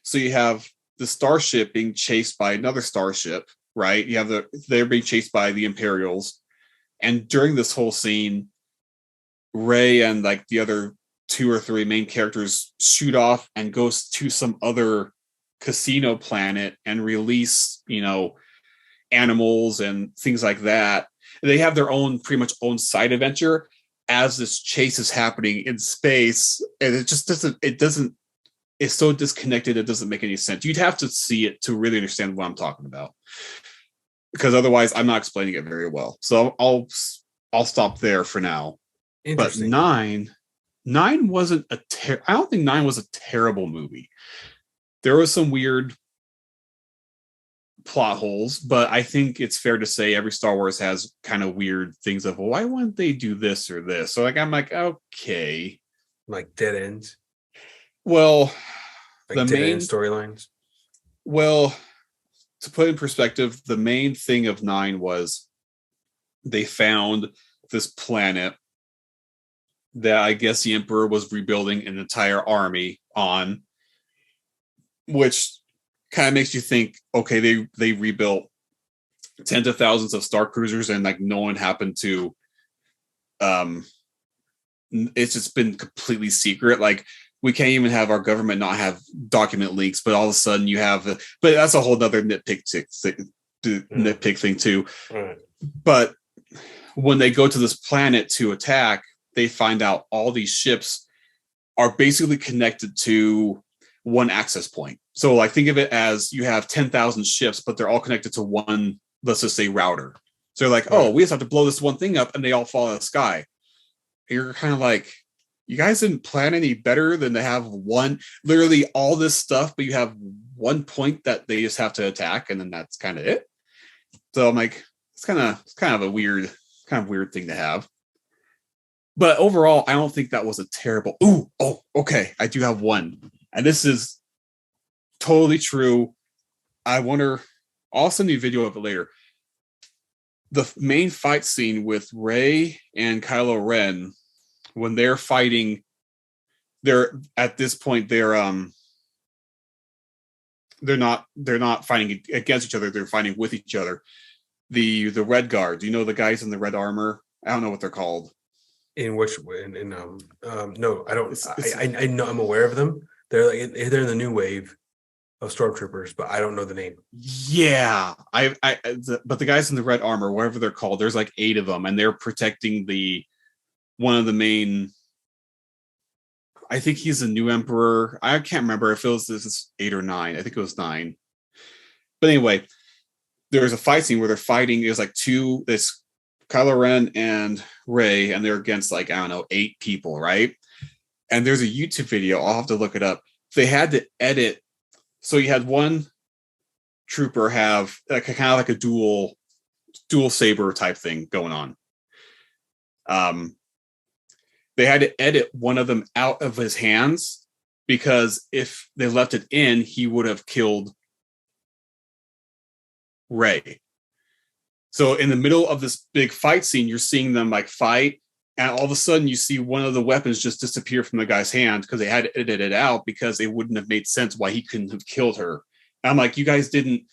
so you have the starship being chased by another starship, right? You have they're being chased by the Imperials. And during this whole scene, Rey and like the other 2 or 3 main characters shoot off and goes to some other casino planet and release, animals and things like that. They have their own pretty much own side adventure as this chase is happening in space, and it just it's so disconnected, it doesn't make any sense. You'd have to see it to really understand what I'm talking about, because otherwise I'm not explaining it very well. So I'll stop there for now. But 9 wasn't I don't think 9 was a terrible movie. There was some weird plot holes, but I think it's fair to say every Star Wars has kind of weird things of, well, why wouldn't they do this or this? So I'm like, okay. Like dead ends? Well, like the main storylines? Well, to put in perspective, the main thing of 9 was they found this planet that I guess the Emperor was rebuilding an entire army on, which kind of makes you think, okay, they rebuilt tens of thousands of Star Cruisers, and like no one happened to it's just been completely secret. Like we can't even have our government not have document leaks, but all of a sudden you have but that's a whole nother nitpick thing too. Right. But when they go to this planet to attack, they find out all these ships are basically connected to one access point. So like think of it as you have 10,000 ships, but they're all connected to one, let's just say, router. So they're like, oh, we just have to blow this one thing up and they all fall out of the sky. You're kind of like, you guys didn't plan any better than to have literally all this stuff, but you have one point that they just have to attack, and then that's kind of it. So I'm like, it's kind of a weird thing to have. But overall, I don't think that was a terrible. Okay. I do have one. And this is totally true. I wonder, I'll send you a video of it later. The main fight scene with Rey and Kylo Ren, when they're fighting, they're at this point they're not fighting against each other, they're fighting with each other. The Red Guard, you know, the guys in the red armor, I don't know what they're called. In which no, I don't. It's- I know I'm aware of them. They're in the new wave of stormtroopers, but I don't know the name. Yeah, but the guys in the red armor, whatever they're called, there's like 8 of them, and they're protecting one of the main. I think he's the new emperor. I can't remember if this is 8 or 9. I think it was 9. But anyway, there's a fight scene where they're fighting. There's like this Kylo Ren and Rey, and they're against like, I don't know, 8 people, right? And there's a YouTube video. I'll have to look it up. They had to edit. So you had one trooper have like kind of like a dual saber type thing going on. They had to edit one of them out of his hands because if they left it in, he would have killed Rey. So in the middle of this big fight scene, you're seeing them like fight, and all of a sudden you see one of the weapons just disappear from the guy's hand because they had to edit it out because it wouldn't have made sense why he couldn't have killed her. And I'm like, you guys didn't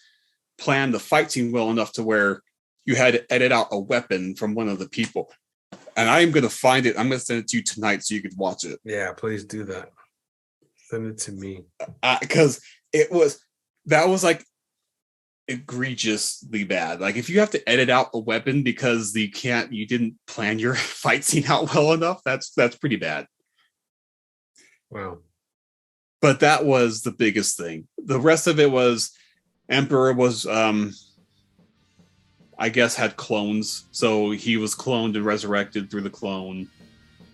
plan the fight scene well enough to where you had to edit out a weapon from one of the people. And I'm going to find it. I'm going to send it to you tonight so you could watch it. Yeah, please do that. Send it to me. Because that was like egregiously bad. Like if you have to edit out a weapon because you didn't plan your fight scene out well enough, that's pretty bad. Wow. But that was the biggest thing. The rest of it was Emperor was I guess had clones, so he was cloned and resurrected through the clone.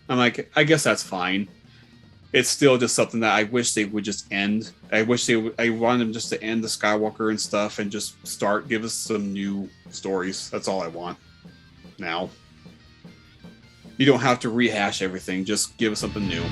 I'm like, I guess that's fine. It's still just something that I wish they would just end. I wanted them just to end the Skywalker and stuff and just give us some new stories. That's all I want now. You don't have to rehash everything. Just give us something new.